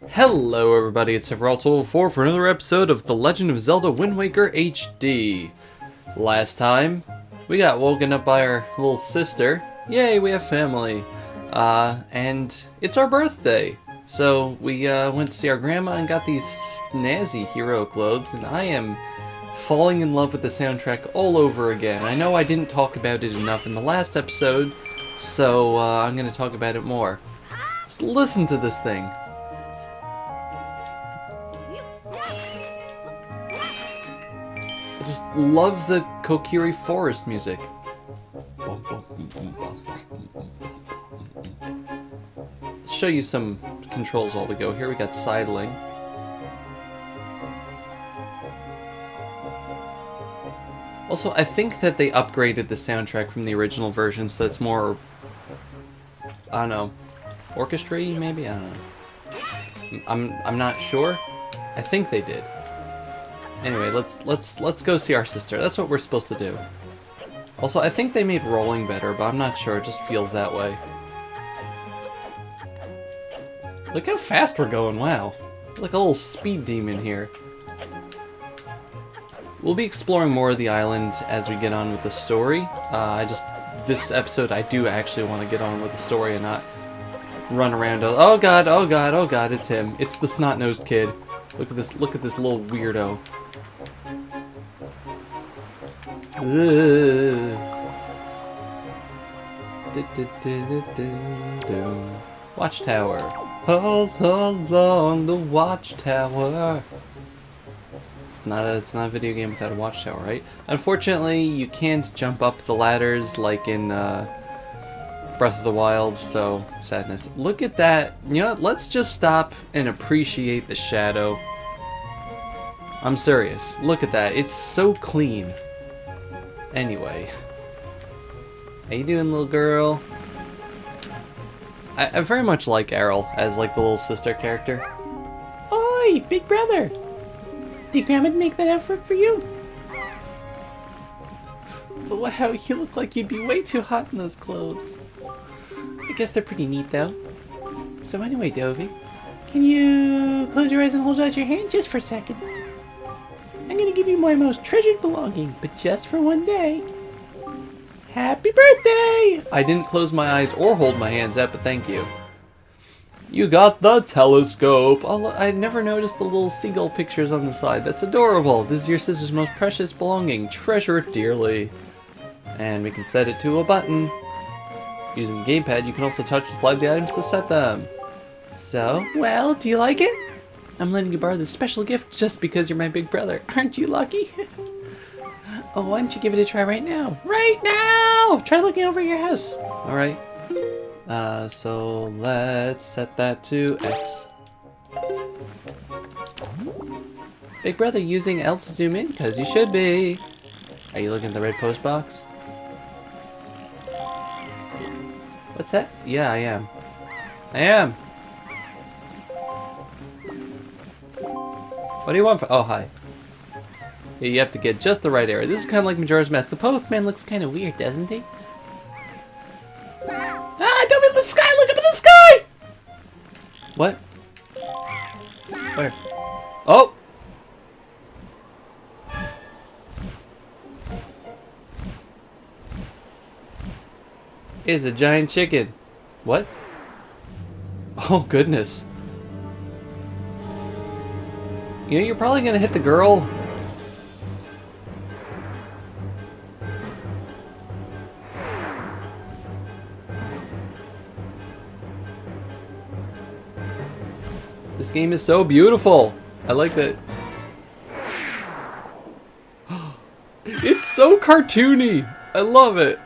Hello everybody, it's Sephiroth1204 for another episode of The Legend of Zelda Wind Waker HD. Last time, we got woken up by our little sister. Yay, we have family. And it's our birthday. So we went to see our grandma and got these snazzy hero clothes, and I am falling in love with the soundtrack all over again. I know I didn't talk about it enough in the last episode, so I'm going to talk about it more. Just listen to this thing. I just love the Kokiri Forest music. Let's show you some controls while we go. Here we got sidling. Also, I think that they upgraded the soundtrack from the original version so it's more, I don't know, orchestra-y maybe? I don't know. I'm not sure. I think they did. Anyway, let's go see our sister. That's what we're supposed to do. Also, I think they made rolling better, but I'm not sure. It just feels that way. Look how fast we're going. Wow. Like a little speed demon here. We'll be exploring more of the island as we get on with the story. This episode, I do actually want to get on with the story and not run around. Oh god, oh god, oh god, it's him. It's the snot-nosed kid. Look at this little weirdo. Watchtower. All along the watchtower. It's not a video game without a watchtower, right? Unfortunately, you can't jump up the ladders like in Breath of the Wild, so sadness. Look at that. You know what? Let's just stop and appreciate the shadow. I'm serious. Look at that. It's so clean. Anyway. How you doing, little girl? I very much like Errol as like the little sister character. Oi, big brother! Did Grandma make that effort for you? But wow, you look like you'd be way too hot in those clothes. I guess they're pretty neat though. So anyway, Dovey, can you close your eyes and hold out your hand just for a second? I'm gonna give you my most treasured belonging, but just for one day. Happy birthday! I didn't close my eyes or hold my hands out, but thank you. You got the telescope. Oh, I never noticed the little seagull pictures on the side. That's adorable. This is your sister's most precious belonging. Treasure it dearly. And we can set it to a button. Using the gamepad, you can also touch and slide the items to set them. So, well, do you like it? I'm letting you borrow this special gift just because you're my big brother. Aren't you lucky? Oh, why don't you give it a try right now? Right now! Try looking over your house. Alright. So let's set that to X. Big brother using L to zoom in? Because you should be. Are you looking at the red post box? What's that? Yeah, I am. I am! What do you want for— oh, hi. Yeah, you have to get just the right area. This is kind of like Majora's Mask. The postman looks kind of weird, doesn't he? Ah, don't be in the sky! Look up in the sky! What? Where? Oh! It's a giant chicken. What? Oh, goodness. You know, you're probably gonna hit the girl. This game is so beautiful. I like that. It's so cartoony. I love it.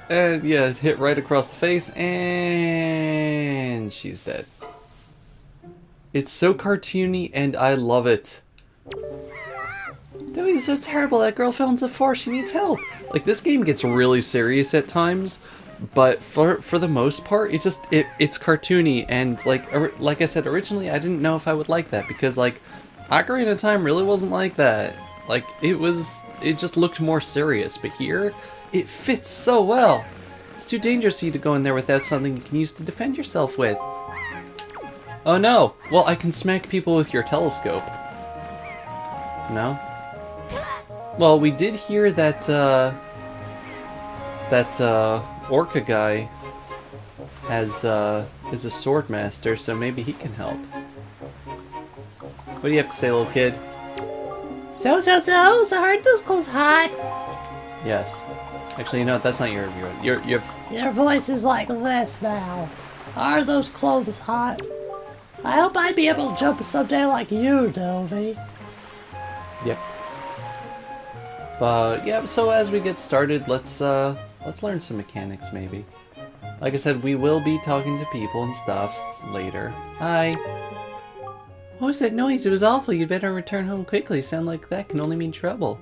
And yeah, it hit right across the face and she's dead. It's so cartoony and I love it. That was so terrible. That girl fell into the forest. She needs help. Like, this game gets really serious at times, but for the most part, it's cartoony, and like I said originally, I didn't know if I would like that because like Ocarina of Time really wasn't like that. Like it just looked more serious, but here it fits so well. It's too dangerous for you to go in there without something you can use to defend yourself with. Oh no! Well, I can smack people with your telescope. No? Well, we did hear that, Orca guy is a sword master, so maybe he can help. What do you have to say, little kid? So, aren't those clothes hot? Yes. Actually, you know what? That's not your review. Your voice is like this now. Are those clothes hot? I hope I'd be able to jump someday like you, Dovey. Yep. But yeah, so as we get started, let's learn some mechanics maybe. Like I said, we will be talking to people and stuff later. Hi. What was that noise? It was awful. You'd better return home quickly. Sound like that can only mean trouble.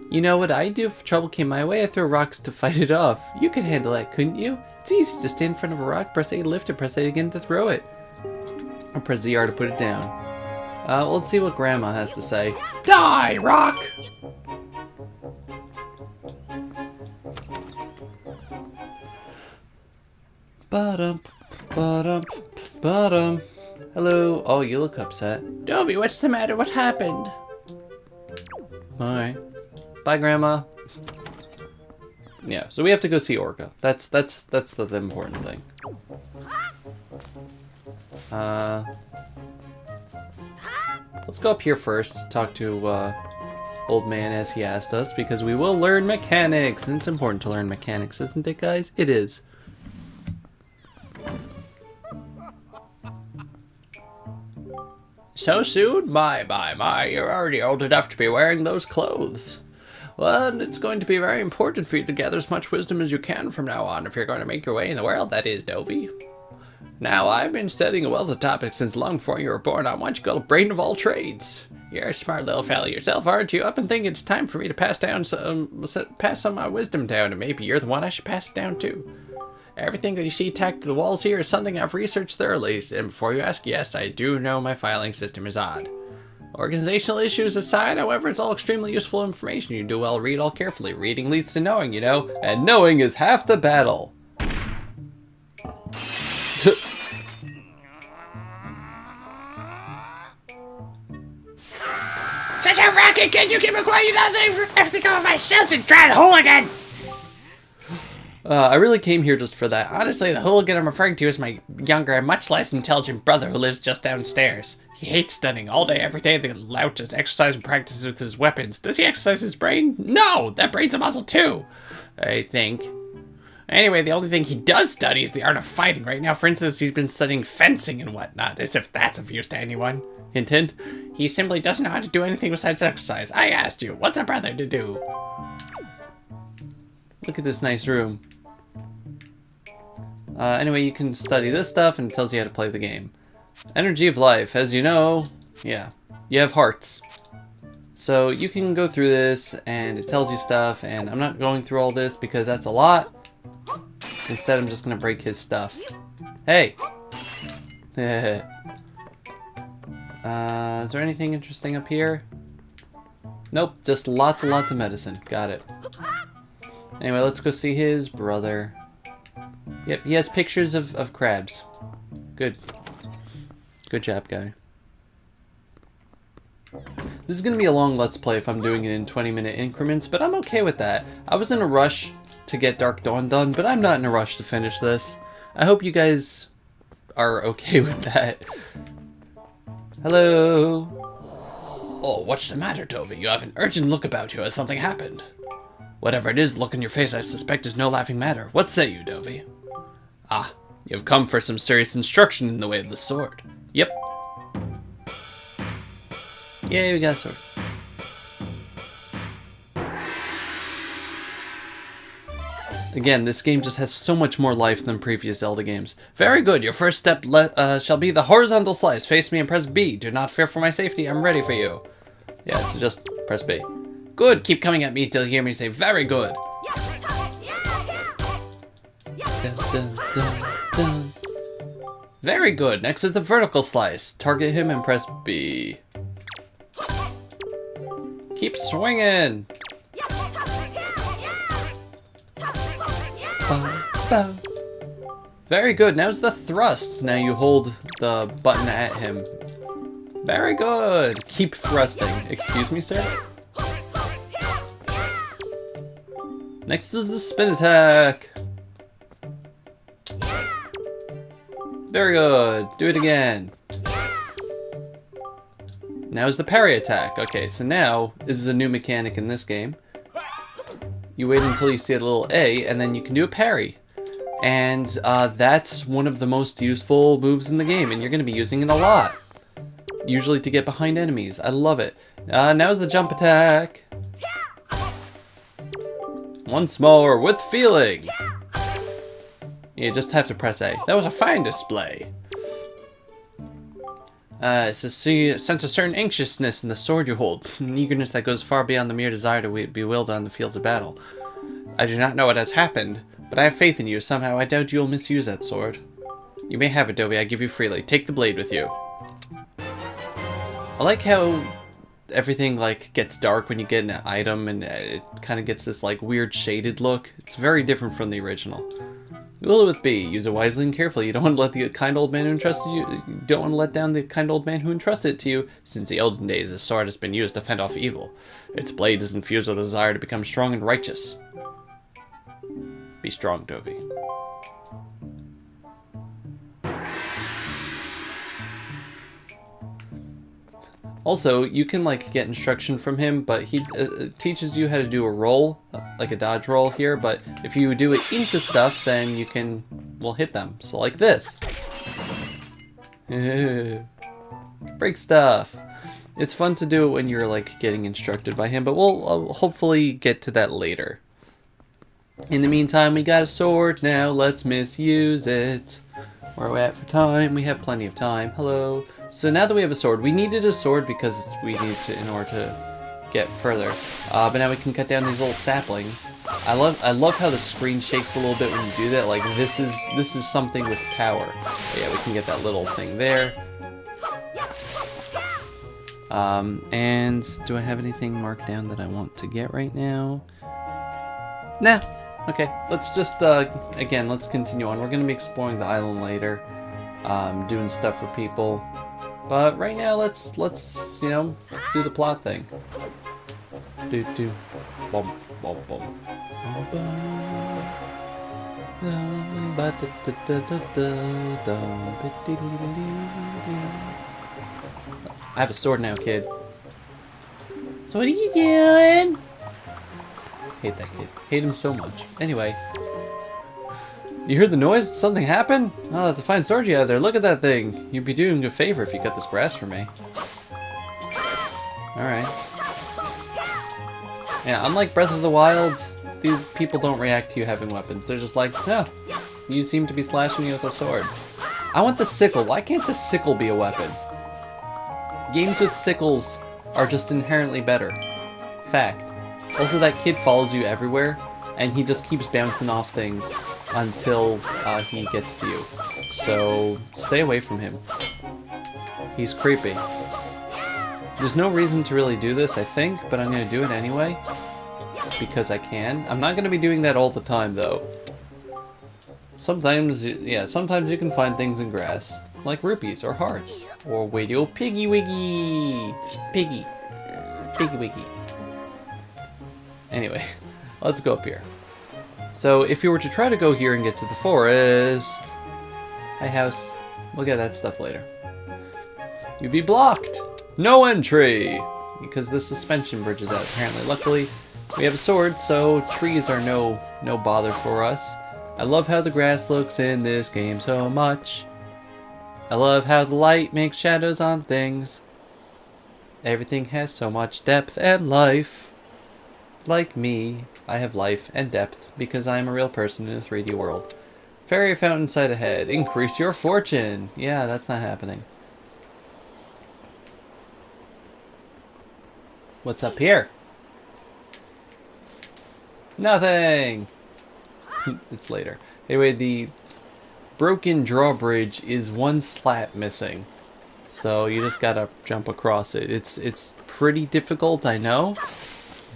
You know what I'd do if trouble came my way? I'd throw rocks to fight it off. You could handle that, couldn't you? It's easy. Just stand in front of a rock, press A to lift it, press A again to throw it. Or press ZR to put it down. Let's see what Grandma has to say. Die, rock! Ba-dum, ba-dum, ba-dum. Hello. Oh, you look upset. Dovey, what's the matter? What happened? Alright. Bye, Grandma. Yeah, so we have to go see Orca. That's the important thing. Let's go up here first, talk to old man as he asked us, because we will learn mechanics, and it's important to learn mechanics, isn't it, guys? It is. So soon? My, you're already old enough to be wearing those clothes. Well, it's going to be very important for you to gather as much wisdom as you can from now on if you're going to make your way in the world, that is, Dovey. Now, I've been studying a wealth of topics since long before you were born on what you call a brain of all trades. You're a smart little fella yourself, aren't you? I've been thinking it's time for me to pass some of my wisdom down, and maybe you're the one I should pass it down to. Everything that you see tacked to the walls here is something I've researched thoroughly, and before you ask, yes, I do know my filing system is odd. Organizational issues aside, however, it's all extremely useful information. You do well read all carefully. Reading leads to knowing, you know, and knowing is half the battle. Such a racket! Can't you keep it quiet? You nothing have to go my shells and try the hooligan! I really came here just for that. Honestly, the hooligan I'm referring to is my younger and much less intelligent brother who lives just downstairs. He hates studying all day, every day. The lout does exercise and practices with his weapons. Does he exercise his brain? No! That brain's a muscle too! I think. Anyway, the only thing he does study is the art of fighting. Right now, for instance, he's been studying fencing and whatnot, as if that's of use to anyone. Hint, hint. He simply doesn't know how to do anything besides exercise. I asked you, what's a brother to do? Look at this nice room. Anyway, you can study this stuff and it tells you how to play the game. Energy of life. As you know, yeah, you have hearts. So you can go through this and it tells you stuff, and I'm not going through all this because that's a lot. Instead, I'm just going to break his stuff. Hey! Is there anything interesting up here? Nope, just lots and lots of medicine. Got it. Anyway, let's go see his brother. Yep, he has pictures of crabs. Good. Good job, guy. This is going to be a long Let's Play if I'm doing it in 20-minute increments, but I'm okay with that. I was in a rush to get Dark Dawn done, but I'm not in a rush to finish this. I hope you guys are okay with that. Hello? Oh, what's the matter, Dovey? You have an urgent look about you. Has something happened? Whatever it is, the look in your face I suspect is no laughing matter. What say you, Dovey? Ah, you've come for some serious instruction in the way of the sword. Yep. Yay, we got a sword. Again, this game just has so much more life than previous Zelda games. Very good, your first step shall be the horizontal slice. Face me and press B. Do not fear for my safety, I'm ready for you. Yeah, so just press B. Good, keep coming at me till you hear me say very good. Dun, dun, dun, dun. Very good, next is the vertical slice. Target him and press B. Keep swinging. Bow, bow. Very good. Now's the thrust. Now you hold the button at him. Very good. Keep thrusting. Excuse me, sir? Next is the spin attack. Very good. Do it again. Now is the parry attack. Okay, so now, this is a new mechanic in this game. You wait until you see a little A, and then you can do a parry. And that's one of the most useful moves in the game, and you're going to be using it a lot. Usually to get behind enemies. I love it. Now is the jump attack. Once more, with feeling. You just have to press A. That was a fine display. Sense a certain anxiousness in the sword you hold. An eagerness that goes far beyond the mere desire to be wielded on the fields of battle. I do not know what has happened, but I have faith in you. Somehow I doubt you will misuse that sword. You may have it, Dovey. I give you freely. Take the blade with you. I like how everything like gets dark when you get an item, and it kind of gets this like weird shaded look. It's very different from the original. Wield it with B. Use it wisely and carefully. You don't want to let the kind old man who entrusted you. You don't want to let down the kind old man who entrusted it to you. Since the olden days, this sword has been used to fend off evil. Its blade is infused with a desire to become strong and righteous. Be strong, Dovey. Also, you can like get instruction from him, but he teaches you how to do a roll, like a dodge roll here, but if you do it into stuff, then you can, well, hit them. So like this. Break stuff. It's fun to do it when you're like getting instructed by him, but we'll hopefully get to that later. In the meantime, we got a sword now. Let's misuse it. Where are we at for time? We have plenty of time. Hello. So now that we have a sword, we needed a sword because we need to in order to get further. But now we can cut down these little saplings. I love how the screen shakes a little bit when you do that. Like this is something with power. But yeah, we can get that little thing there. And do I have anything marked down that I want to get right now? Nah. Okay, let's just, again, let's continue on. We're going to be exploring the island later, doing stuff for people. But right now, let's you know, do the plot thing. Do. Bum, bum, bum. I have a sword now, kid. So what are you doing? Hate that kid. Hate him so much. Anyway. You heard the noise? Something happened? Oh, that's a fine sword you have there. Look at that thing. You'd be doing a favor if you cut this brass for me. Alright. Yeah, unlike Breath of the Wild, these people don't react to you having weapons. They're just like, oh, you seem to be slashing me with a sword. I want the sickle. Why can't the sickle be a weapon? Games with sickles are just inherently better. Fact. Also, that kid follows you everywhere, and he just keeps bouncing off things until he gets to you. So, stay away from him. He's creepy. There's no reason to really do this, I think, but I'm going to do it anyway. Because I can. I'm not going to be doing that all the time, though. Sometimes, yeah, sometimes you can find things in grass. Like rupees or hearts. Or radio piggy wiggy. Piggy. Piggy wiggy. Anyway, let's go up here. So if you were to try to go here and get to the forest... Hi, house. We'll get that stuff later. You'd be blocked. No entry! Because the suspension bridge is out, apparently. Luckily, we have a sword, so trees are no bother for us. I love how the grass looks in this game so much. I love how the light makes shadows on things. Everything has so much depth and life. Like me, I have life and depth because I am a real person in a 3D world. Fairy fountain sight ahead. Increase your fortune. Yeah, that's not happening. What's up here? Nothing! It's later. Anyway, the broken drawbridge is one slat missing. So you just gotta jump across it. It's pretty difficult, I know.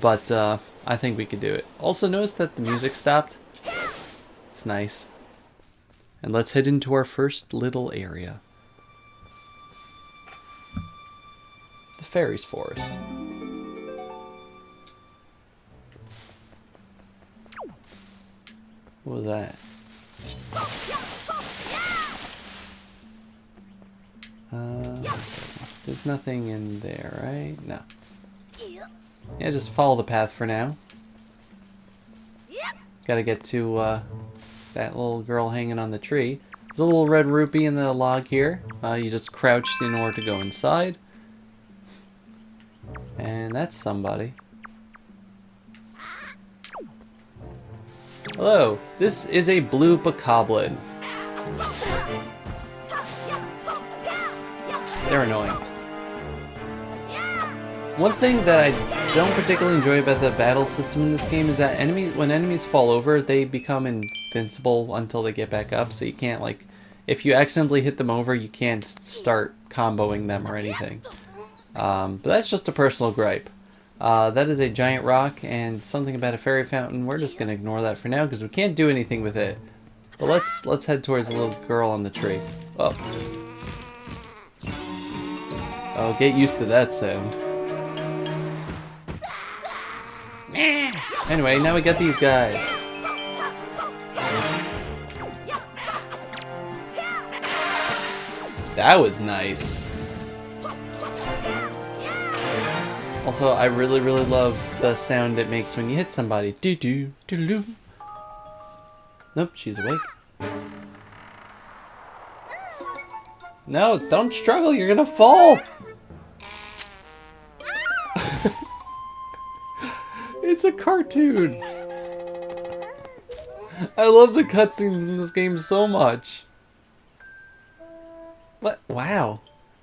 But I think we could do it. Also notice that the music stopped. It's nice. And let's head into our first little area. The Fairies Forest. What was that? There's nothing in there, right? No. Yeah, just follow the path for now. Gotta get to that little girl hanging on the tree. There's a little red rupee in the log here. You just crouched in order to go inside. And that's somebody. Hello, this is a blue bokoblin. They're annoying. One thing that I don't particularly enjoy about the battle system in this game is that when enemies fall over, they become invincible until they get back up, so you can't, like, if you accidentally hit them over, you can't start comboing them or anything. But that's just a personal gripe. That is a giant rock and something about a fairy fountain. We're just gonna ignore that for now because we can't do anything with it. But let's head towards the little girl on the tree. Oh. Oh, get used to that sound. Anyway, now we got these guys. That was nice. Also, I really love the sound it makes when you hit somebody. Do-do, do-do. Nope, she's awake. No, don't struggle, you're gonna fall! It's a cartoon! I love the cutscenes in this game so much. What? Wow.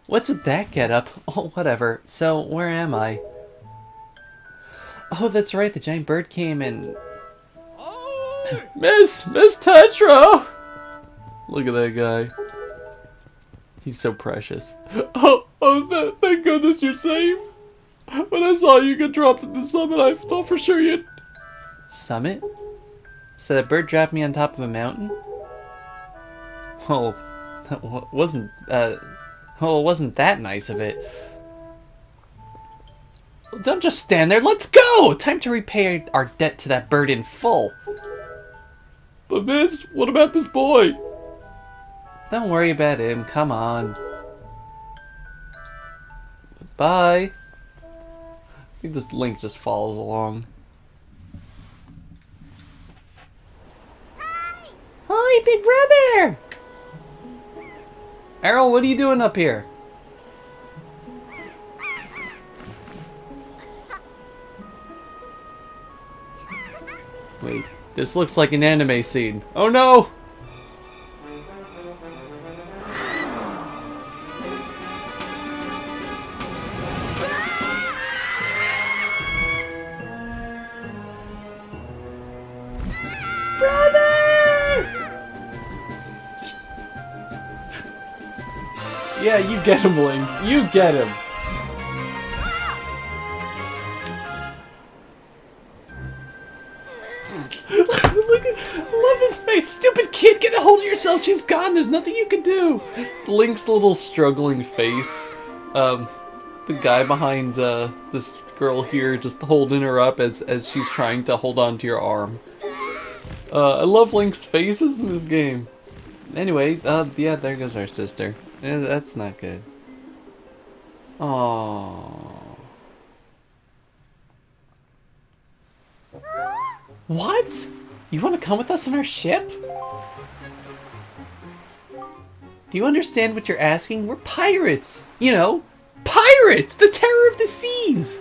What's with that getup? Oh, whatever. So, where am I? Oh, that's right, the giant bird came and... Miss Tetra! Look at that guy. He's so precious. Oh, thank goodness you're safe. When I saw you get dropped at the summit, I thought for sure you'd... Summit? So that bird dropped me on top of a mountain? Oh, that wasn't, oh, it wasn't that nice of it. Don't just stand there, let's go! Time to repay our debt to that bird in full. But miss, what about this boy? Don't worry about him, come on. Bye. Link just follows along. Hi, big brother! Errol, what are you doing up here? Wait, this looks like an anime scene. Oh no! Yeah, you get him, Link. You get him. Look at, I love his face. Stupid kid, get a hold of yourself. She's gone. There's nothing you can do. Link's little struggling face. The guy behind this girl here just holding her up as she's trying to hold on to your arm. I love Link's faces in this game. Anyway, yeah, there goes our sister. That's not good. Aww. What? You want to come with us on our ship? Do you understand what you're asking? We're pirates! You know, pirates! The terror of the seas!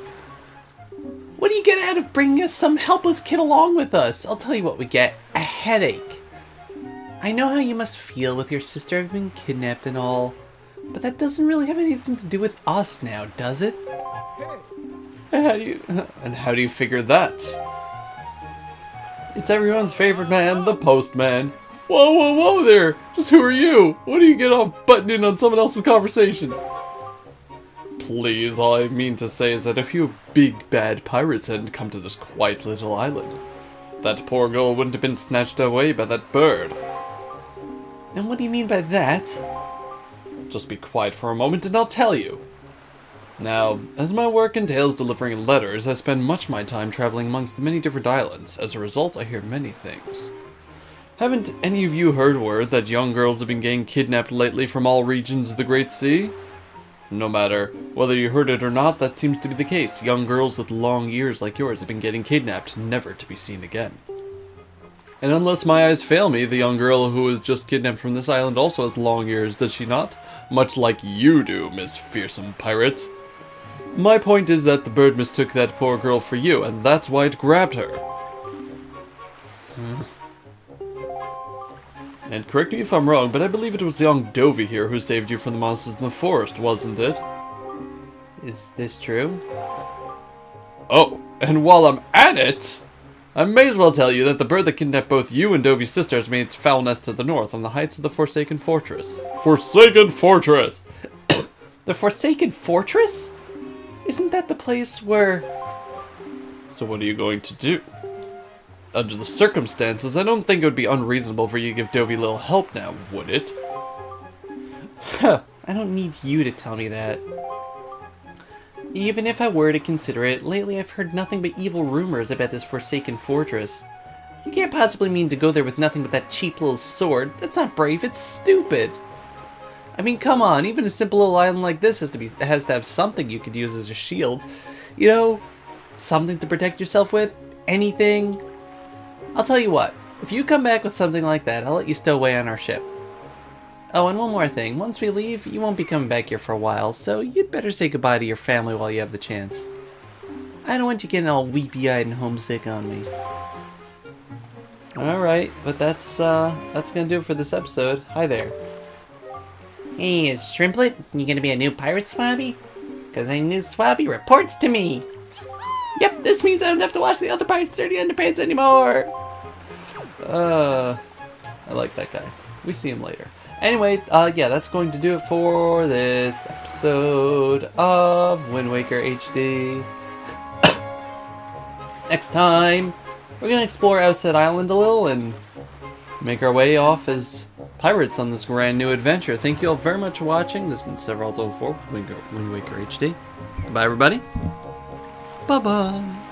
What do you get out of bringing us some helpless kid along with us? I'll tell you what we get. A headache. I know how you must feel with your sister having been kidnapped and all, but that doesn't really have anything to do with us now, does it? And how do you figure that? It's everyone's favorite man, the postman. Whoa there! Just who are you? What do you get off butting in on someone else's conversation? Please, all I mean to say is that a few big bad pirates hadn't come to this quiet little island, that poor girl wouldn't have been snatched away by that bird. And what do you mean by that? Just be quiet for a moment and I'll tell you. Now, as my work entails delivering letters, I spend much of my time traveling amongst the many different islands. As a result, I hear many things. Haven't any of you heard word that young girls have been getting kidnapped lately from all regions of the Great Sea? No matter whether you heard it or not, that seems to be the case. Young girls with long ears like yours have been getting kidnapped, never to be seen again. And unless my eyes fail me, the young girl who was just kidnapped from this island also has long ears, does she not? Much like you do, Miss Fearsome Pirate. My point is that the bird mistook that poor girl for you, and that's why it grabbed her. And correct me if I'm wrong, but I believe it was young Dovey here who saved you from the monsters in the forest, wasn't it? Is this true? Oh, and while I'm at it, I may as well tell you that the bird that kidnapped both you and Dovey's sisters made its foul nest to the north on the heights of the Forsaken Fortress. Forsaken Fortress! The Forsaken Fortress? Isn't that the place where... So what are you going to do? Under the circumstances, I don't think it would be unreasonable for you to give Dovey a little help now, would it? Huh, I don't need you to tell me that. Even if I were to consider it, lately I've heard nothing but evil rumors about this Forsaken Fortress. You can't possibly mean to go there with nothing but that cheap little sword. That's not brave, it's stupid. I mean, come on, even a simple little island like this has to have something you could use as a shield. You know, something to protect yourself with, anything. I'll tell you what, if you come back with something like that, I'll let you stow away on our ship. Oh, and one more thing, once we leave, you won't be coming back here for a while, so you'd better say goodbye to your family while you have the chance. I don't want you getting all weepy-eyed and homesick on me. Alright, but that's gonna do it for this episode. Hi there. Hey, Shrimplet, you gonna be a new pirate swabby? Cause a new swabby reports to me! Yep, this means I don't have to watch the other pirates' dirty underpants anymore! I like that guy. We see him later. Anyway, yeah, that's going to do it for this episode of Wind Waker HD. Next time, we're gonna explore Outset Island a little and make our way off as pirates on this grand new adventure. Thank you all very much for watching. This has been Several Told for Wind Waker HD. Goodbye, everybody. Bye-bye.